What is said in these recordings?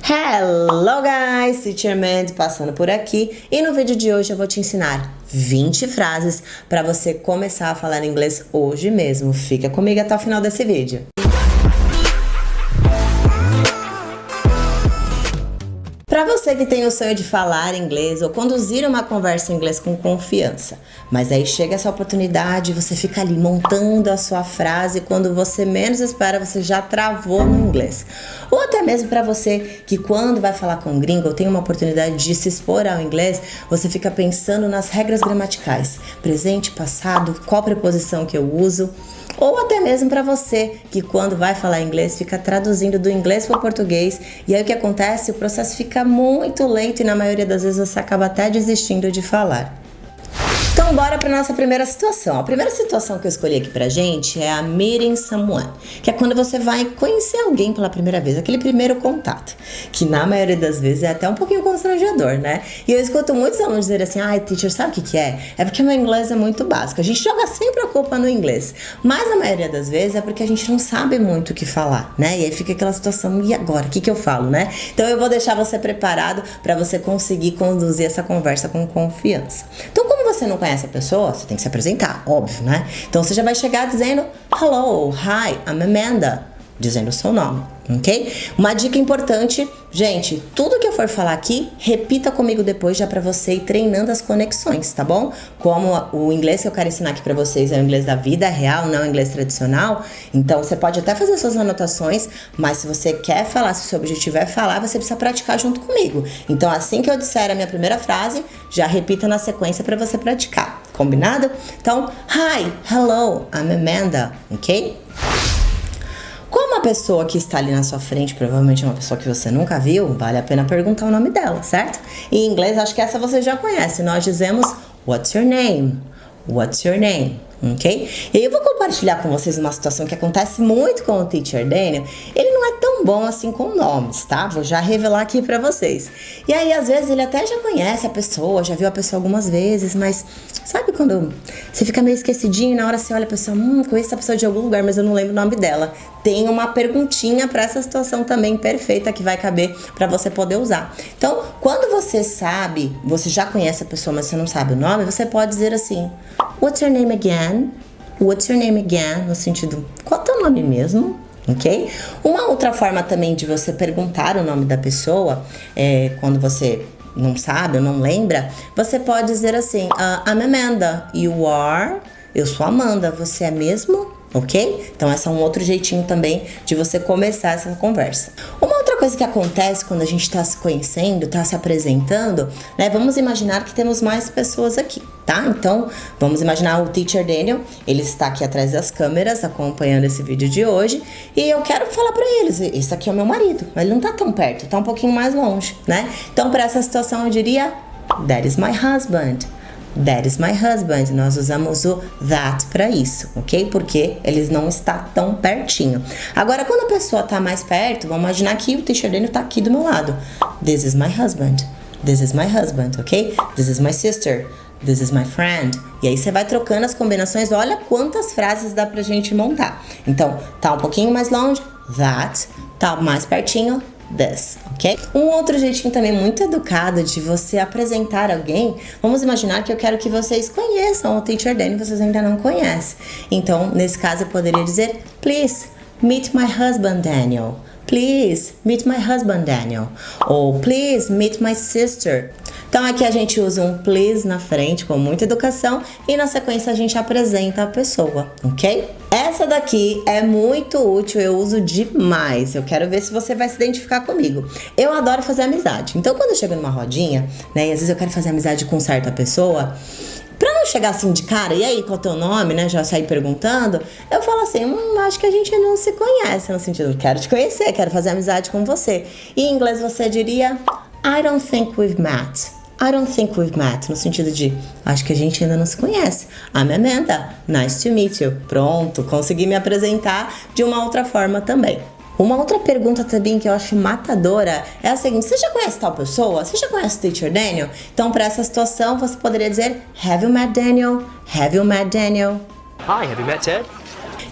Hello guys, Teacher Mandy passando por aqui e no vídeo de hoje eu vou te ensinar 20 frases para você começar a falar inglês hoje mesmo. Fica comigo até o final desse vídeo. Para você que tem o sonho de falar inglês ou conduzir uma conversa em inglês com confiança, mas aí chega essa oportunidade e você fica ali montando a sua frase, quando você menos espera você já travou no inglês. Ou até mesmo para você que quando vai falar com um gringo ou tem uma oportunidade de se expor ao inglês, você fica pensando nas regras gramaticais, presente, passado, qual preposição que eu uso. Ou até mesmo para você que quando vai falar inglês fica traduzindo do inglês para o português e aí o que acontece? O processo fica muito lento e na maioria das vezes você acaba até desistindo de falar. Então bora para nossa primeira situação. A primeira situação que eu escolhi aqui pra gente é a meeting someone, que é quando você vai conhecer alguém pela primeira vez, aquele primeiro contato, que na maioria das vezes é até um pouquinho constrangedor, né? E eu escuto muitos alunos dizer assim, ai teacher, sabe o que é? É porque meu inglês é muito básico, a gente joga sempre a culpa no inglês, mas a maioria das vezes é porque a gente não sabe muito o que falar, né? E aí fica aquela situação, e agora? O que eu falo, né? Então eu vou deixar você preparado para você conseguir conduzir essa conversa com confiança. Então como você não conhece a pessoa, você tem que se apresentar, óbvio, né? Então você já vai chegar dizendo hello, hi, I'm Amanda, dizendo o seu nome, ok? Uma dica importante, gente, tudo que eu for falar aqui, repita comigo depois já pra você ir treinando as conexões, tá bom? Como o inglês que eu quero ensinar aqui pra vocês é o inglês da vida real, não o inglês tradicional, então você pode até fazer suas anotações, mas se você quer falar, se o seu objetivo é falar, você precisa praticar junto comigo. Então assim que eu disser a minha primeira frase, já repita na sequência pra você praticar, combinado? Então, hi, hello, I'm Amanda, ok? Como a pessoa que está ali na sua frente provavelmente é uma pessoa que você nunca viu, vale a pena perguntar o nome dela, certo? Em inglês, acho que essa você já conhece. Nós dizemos, what's your name? What's your name? Ok? E aí eu vou compartilhar com vocês uma situação que acontece muito com o Teacher Daniel. Ele não é tão bom assim com nomes, tá? Vou já revelar aqui pra vocês. E aí, às vezes, ele até já conhece a pessoa, já viu a pessoa algumas vezes, mas sabe quando você fica meio esquecidinho e na hora você olha a pessoa, conheço essa pessoa de algum lugar, mas eu não lembro o nome dela. Tem uma perguntinha pra essa situação também perfeita que vai caber pra você poder usar. Então, quando você sabe, você já conhece a pessoa, mas você não sabe o nome, você pode dizer assim, what's your name again? What's your name again? No sentido, qual é o teu nome mesmo? Ok? Uma outra forma também de você perguntar o nome da pessoa, quando você não sabe ou não lembra, você pode dizer assim, I'm Amanda, you are? Eu sou Amanda, você é mesmo? Ok? Então esse é um outro jeitinho também de você começar essa conversa. Uma outra coisa que acontece quando a gente está se conhecendo, está se apresentando, né? Vamos imaginar que temos mais pessoas aqui, tá? Então vamos imaginar o Teacher Daniel, ele está aqui atrás das câmeras acompanhando esse vídeo de hoje e eu quero falar para eles, esse aqui é o meu marido, mas ele não tá tão perto, tá um pouquinho mais longe, né? Então para essa situação eu diria, that is my husband. That is my husband. Nós usamos o that para isso, ok? Porque eles não está tão pertinho. Agora, quando a pessoa tá mais perto, vamos imaginar que o Teacher Daniel tá aqui do meu lado. This is my husband. This is my husband, ok? This is my sister. This is my friend. E aí você vai trocando as combinações. Olha quantas frases dá pra gente montar. Então, tá um pouquinho mais longe, that. Tá mais pertinho, this, ok? Um outro jeitinho também muito educado de você apresentar alguém, vamos imaginar que eu quero que vocês conheçam o Teacher Daniel, vocês ainda não conhecem. Então, nesse caso, eu poderia dizer, please, meet my husband Daniel. Please, meet my husband Daniel. Ou, please, meet my sister. Então, aqui a gente usa um please na frente com muita educação e na sequência a gente apresenta a pessoa, ok? Essa daqui é muito útil, eu uso demais. Eu quero ver se você vai se identificar comigo. Eu adoro fazer amizade. Então, quando eu chego numa rodinha, né, e às vezes eu quero fazer amizade com certa pessoa, pra não chegar assim de cara, e aí, qual é o teu nome, né, já sair perguntando, eu falo assim, acho que a gente não se conhece, no sentido, quero te conhecer, quero fazer amizade com você. E em inglês você diria, I don't think we've met. I don't think we've met, no sentido de, acho que a gente ainda não se conhece. I'm Amanda, nice to meet you. Pronto, consegui me apresentar de uma outra forma também. Uma outra pergunta também que eu acho matadora é a seguinte, você já conhece tal pessoa? Você já conhece o Teacher Daniel? Então, para essa situação, você poderia dizer, have you met Daniel? Have you met Daniel? Hi, have you met Ted?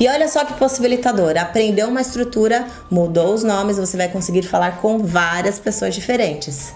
E olha só que possibilitador, aprendeu uma estrutura, mudou os nomes, você vai conseguir falar com várias pessoas diferentes.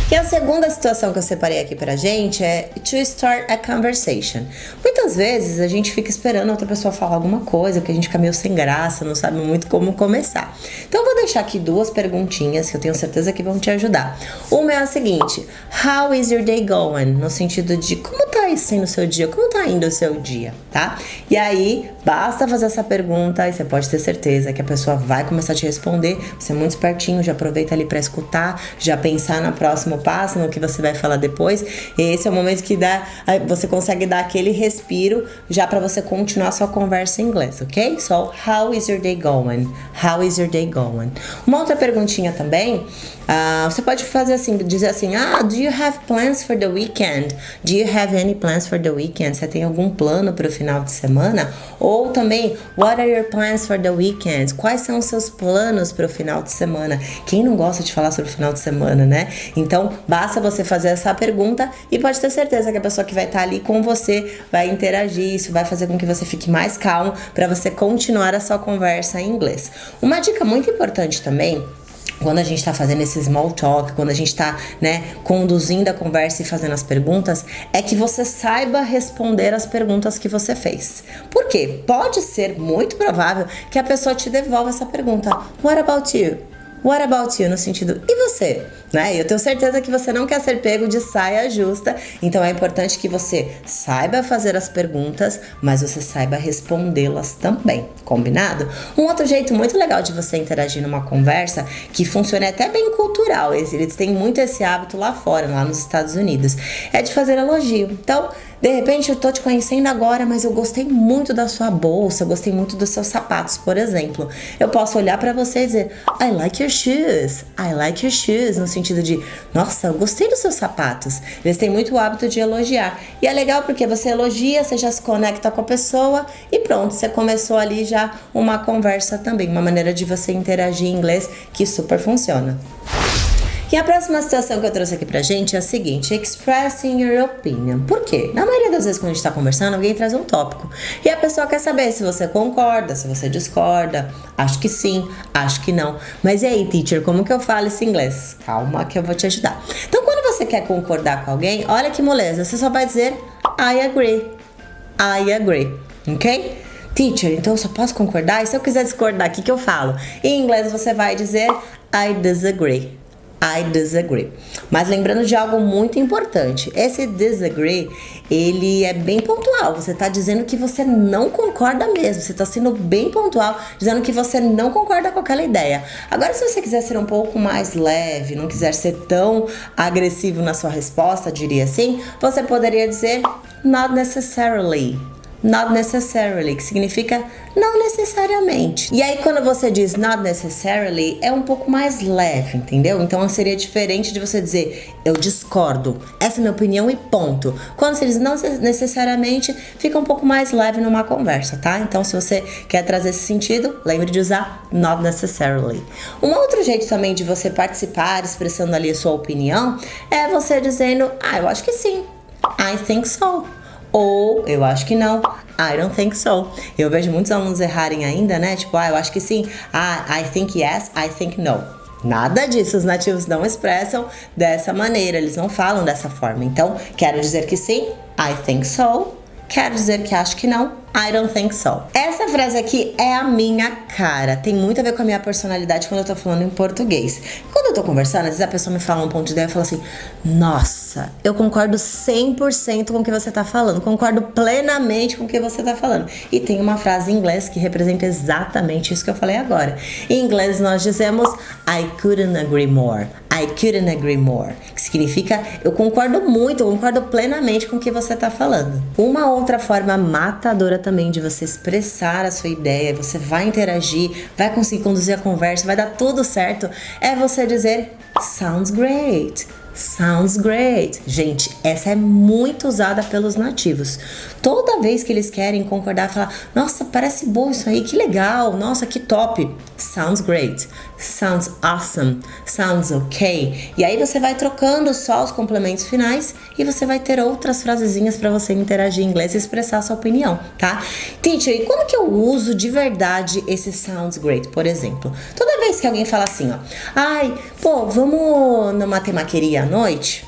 E a segunda situação que eu separei aqui pra gente é to start a conversation. Muitas vezes a gente fica esperando a outra pessoa falar alguma coisa, porque a gente fica meio sem graça, não sabe muito como começar. Então eu vou deixar aqui duas perguntinhas que eu tenho certeza que vão te ajudar. Uma é a seguinte: how is your day going? No sentido de como tá sendo o seu dia, como tá indo o seu dia, tá? E aí, basta fazer essa pergunta e você pode ter certeza que a pessoa vai começar a te responder. Você é muito espertinho, já aproveita ali pra escutar, já pensar no próximo passo, no que você vai falar depois. E esse é o momento que você consegue dar aquele respiro já pra você continuar a sua conversa em inglês, ok? So, how is your day going? How is your day going? Uma outra perguntinha também, você pode fazer assim, dizer assim, do you have plans for the weekend? Do you have any plans for the weekend? Você tem algum plano para o final de semana? Ou também, what are your plans for the weekend? Quais são os seus planos para o final de semana? Quem não gosta de falar sobre o final de semana, né? Então, basta você fazer essa pergunta e pode ter certeza que a pessoa que vai estar ali com você vai interagir, isso vai fazer com que você fique mais calmo para você continuar a sua conversa em inglês. Uma dica muito importante também, quando a gente tá fazendo esse small talk, quando a gente tá, conduzindo a conversa e fazendo as perguntas, é que você saiba responder as perguntas que você fez. Por quê? Pode ser muito provável que a pessoa te devolva essa pergunta. What about you? What about you? No sentido, e você? Eu tenho certeza que você não quer ser pego de saia justa, então é importante que você saiba fazer as perguntas, mas você saiba respondê-las também, combinado? Um outro jeito muito legal de você interagir numa conversa, que funciona até bem cultural, eles têm muito esse hábito lá fora, lá nos Estados Unidos, é de fazer elogio. Então, de repente eu tô te conhecendo agora, mas eu gostei muito da sua bolsa, eu gostei muito dos seus sapatos, por exemplo. Eu posso olhar pra você e dizer, I like your shoes, I like your shoes, no sentido de, nossa, eu gostei dos seus sapatos. Eles têm muito o hábito de elogiar. E é legal porque você elogia, você já se conecta com a pessoa e pronto, você começou ali já uma conversa também, uma maneira de você interagir em inglês que super funciona. E a próxima situação que eu trouxe aqui pra gente é a seguinte, expressing your opinion. Por quê? Na maioria das vezes quando a gente tá conversando, alguém traz um tópico e a pessoa quer saber se você concorda, se você discorda, acho que sim, acho que não. Mas e aí, teacher, como que eu falo esse inglês? Calma que eu vou te ajudar. Então, quando você quer concordar com alguém, olha que moleza, você só vai dizer I agree, ok? Teacher, então eu só posso concordar? E se eu quiser discordar, o que eu falo? Em inglês você vai dizer I disagree. Mas lembrando de algo muito importante, esse disagree, ele é bem pontual, você tá dizendo que você não concorda mesmo, você tá sendo bem pontual, dizendo que você não concorda com aquela ideia. Agora, se você quiser ser um pouco mais leve, não quiser ser tão agressivo na sua resposta, diria assim, você poderia dizer not necessarily, que significa não necessariamente. E aí quando você diz not necessarily, é um pouco mais leve, entendeu? Então seria diferente de você dizer eu discordo, essa é a minha opinião e ponto. Quando você diz não necessariamente, fica um pouco mais leve numa conversa, tá? Então se você quer trazer esse sentido, lembre de usar not necessarily. Um outro jeito também de você participar, expressando ali a sua opinião, é você dizendo, eu acho que sim, I think so. Ou, eu acho que não, I don't think so. Eu vejo muitos alunos errarem ainda, né? Tipo, eu acho que sim, I think yes, I think no. Nada disso, os nativos não expressam dessa maneira, eles não falam dessa forma. Então, quero dizer que sim, I think so. Quero dizer que acho que não, I don't think so. Essa frase aqui é a minha cara. Tem muito a ver com a minha personalidade quando eu tô falando em português. Quando eu tô conversando, às vezes a pessoa me fala um ponto de ideia e fala assim, nossa, eu concordo 100% com o que você tá falando. Concordo plenamente com o que você tá falando. E tem uma frase em inglês que representa exatamente isso que eu falei agora. Em inglês nós dizemos I couldn't agree more. Que significa eu concordo muito, eu concordo plenamente com o que você tá falando. Uma outra forma matadora também de você expressar a sua ideia, você vai interagir, vai conseguir conduzir a conversa, vai dar tudo certo, é você dizer sounds great. Gente, essa é muito usada pelos nativos. Toda vez que eles querem concordar, falar, nossa, parece bom isso aí, que legal, nossa, que top. Sounds great. sounds awesome, sounds okay. E aí você vai trocando só os complementos finais e você vai ter outras frasezinhas para você interagir em inglês e expressar a sua opinião, tá? Teacher, e como que eu uso de verdade esse sounds great, por exemplo? Toda vez que alguém fala assim, ó, ai, pô, vamos numa temaqueria à noite?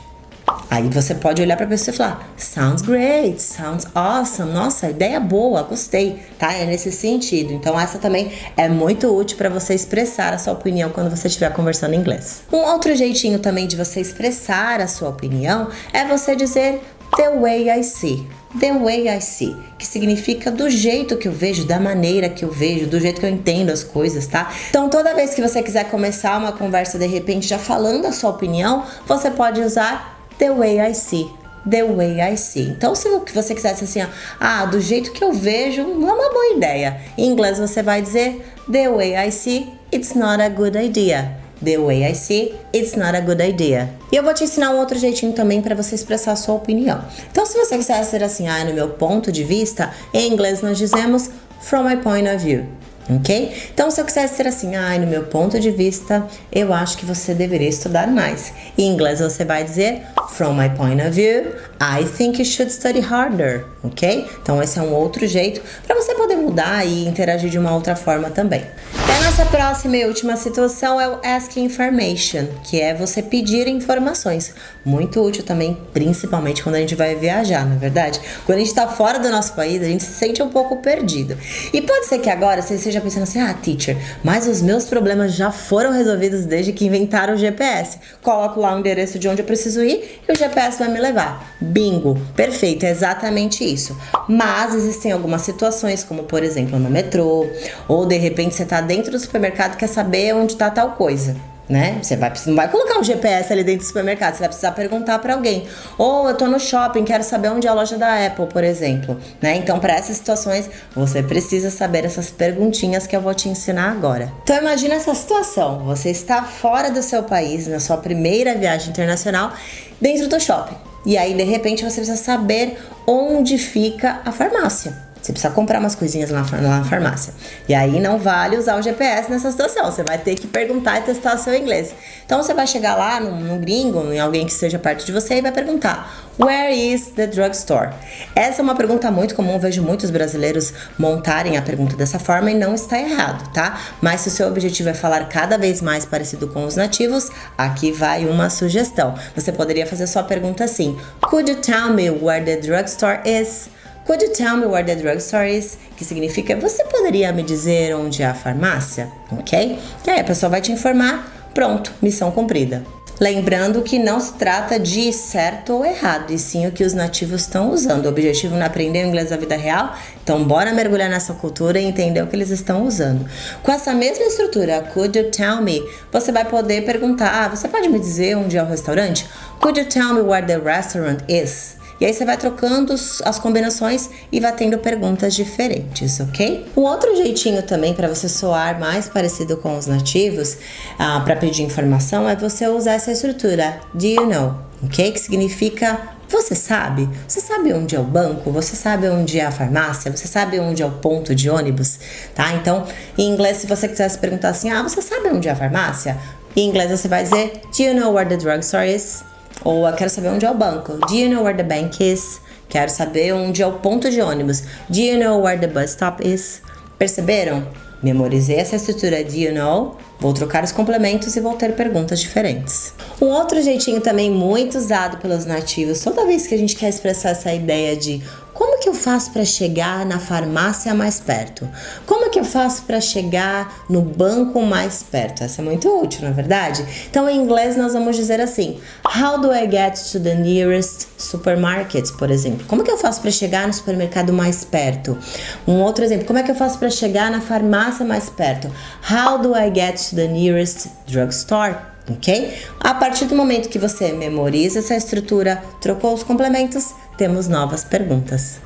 Aí você pode olhar pra pessoa e falar, sounds great, sounds awesome, nossa, ideia boa, gostei, tá? É nesse sentido. Então essa também é muito útil para você expressar a sua opinião quando você estiver conversando em inglês. Um outro jeitinho também de você expressar a sua opinião é você dizer the way I see. The way I see, que significa do jeito que eu vejo, da maneira que eu vejo, do jeito que eu entendo as coisas, tá? Então toda vez que você quiser começar uma conversa de repente já falando a sua opinião, você pode usar the way I see. The way I see. Então, se você quiser dizer assim, do jeito que eu vejo, não é uma boa ideia. Em inglês você vai dizer the way I see, it's not a good idea. The way I see, it's not a good idea. E eu vou te ensinar um outro jeitinho também para você expressar a sua opinião. Então, se você quiser dizer assim, no meu ponto de vista, em inglês nós dizemos from my point of view. Ok? Então, se eu quiser dizer assim, no meu ponto de vista, eu acho que você deveria estudar mais. Em inglês você vai dizer, from my point of view, I think you should study harder. Ok? Então, esse é um outro jeito para você poder mudar e interagir de uma outra forma também. E a nossa próxima e última situação é o ask information, que é você pedir informações. Muito útil também, principalmente quando a gente vai viajar, não é verdade? Quando a gente está fora do nosso país, a gente se sente um pouco perdido. E pode ser que agora você esteja pensando assim, teacher, mas os meus problemas já foram resolvidos desde que inventaram o GPS. Coloco lá o endereço de onde eu preciso ir e o GPS vai me levar. Bingo! Perfeito, é exatamente isso. Mas existem algumas situações, como por exemplo no metrô, ou de repente você está dentro do supermercado e quer saber onde está tal coisa. Né? Você não vai colocar um GPS ali dentro do supermercado, você vai precisar perguntar para alguém. Ou eu tô no shopping, quero saber onde é a loja da Apple, por exemplo, né? Então, para essas situações, você precisa saber essas perguntinhas que eu vou te ensinar agora. Então, imagina essa situação: você está fora do seu país, na sua primeira viagem internacional, dentro do shopping. E aí, de repente, você precisa saber onde fica a farmácia. Você precisa comprar umas coisinhas lá na farmácia. E aí não vale usar o GPS nessa situação. Você vai ter que perguntar e testar o seu inglês. Então você vai chegar lá num gringo, em alguém que esteja perto de você e vai perguntar: Where is the drugstore? Essa é uma pergunta muito comum. Eu vejo muitos brasileiros montarem a pergunta dessa forma e não está errado, tá? Mas se o seu objetivo é falar cada vez mais parecido com os nativos, aqui vai uma sugestão. Você poderia fazer sua pergunta assim: Could you tell me where the drugstore is? Could you tell me where the drugstore is? Que significa, você poderia me dizer onde é a farmácia? Ok? E aí a pessoa vai te informar, pronto, missão cumprida. Lembrando que não se trata de certo ou errado, e sim o que os nativos estão usando. O objetivo não é aprender o inglês da vida real, então bora mergulhar nessa cultura e entender o que eles estão usando. Com essa mesma estrutura, could you tell me? Você vai poder perguntar, você pode me dizer onde é o restaurante? Could you tell me where the restaurant is? E aí você vai trocando as combinações e vai tendo perguntas diferentes, ok? Um outro jeitinho também para você soar mais parecido com os nativos, para pedir informação, é você usar essa estrutura do you know, ok? Que significa você sabe? Você sabe onde é o banco? Você sabe onde é a farmácia? Você sabe onde é o ponto de ônibus? Tá? Então, em inglês, se você quiser se perguntar assim, você sabe onde é a farmácia? Em inglês você vai dizer, do you know where the drugstore is? Ou eu quero saber onde é o banco. Do you know where the bank is? Quero saber onde é o ponto de ônibus. Do you know where the bus stop is? Perceberam? Memorizei essa estrutura do you know, vou trocar os complementos e vou ter perguntas diferentes. Um outro jeitinho também muito usado pelos nativos, toda vez que a gente quer expressar essa ideia de como que eu faço para chegar na farmácia mais perto? Como que eu faço para chegar no banco mais perto? Essa é muito útil, não é verdade? Então, em inglês, nós vamos dizer assim: How do I get to the nearest supermarket, por exemplo? Como que eu faço para chegar no supermercado mais perto? Um outro exemplo: como é que eu faço para chegar na farmácia mais perto? How do I get to the nearest drugstore? Ok? A partir do momento que você memoriza essa estrutura, trocou os complementos, temos novas perguntas.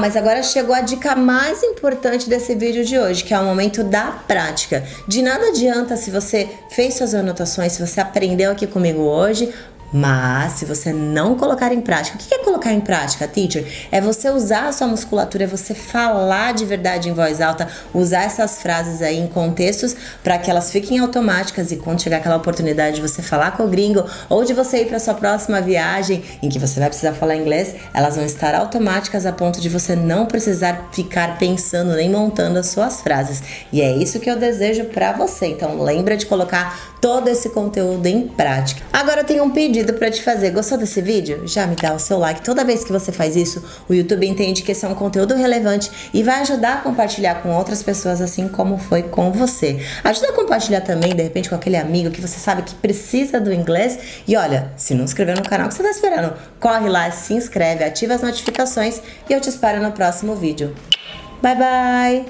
Mas agora chegou a dica mais importante desse vídeo de hoje, que é o momento da prática. De nada adianta se você fez suas anotações, se você aprendeu aqui comigo hoje, Mas se você não colocar em prática, o que é colocar em prática, teacher? É você usar a sua musculatura, é você falar de verdade em voz alta, usar essas frases aí em contextos para que elas fiquem automáticas e quando chegar aquela oportunidade de você falar com o gringo ou de você ir para sua próxima viagem em que você vai precisar falar inglês, elas vão estar automáticas a ponto de você não precisar ficar pensando nem montando as suas frases. E é isso que eu desejo para você. Então lembra de colocar todo esse conteúdo em prática. Agora eu tenho um pedido para te fazer. Gostou desse vídeo? Já me dá o seu like. Toda vez que você faz isso, o YouTube entende que esse é um conteúdo relevante e vai ajudar a compartilhar com outras pessoas, assim como foi com você. Ajuda a compartilhar também, de repente, com aquele amigo que você sabe que precisa do inglês. E olha, se não inscreveu no canal, o que você tá esperando? Corre lá, se inscreve, ativa as notificações e eu te espero no próximo vídeo. Bye, bye!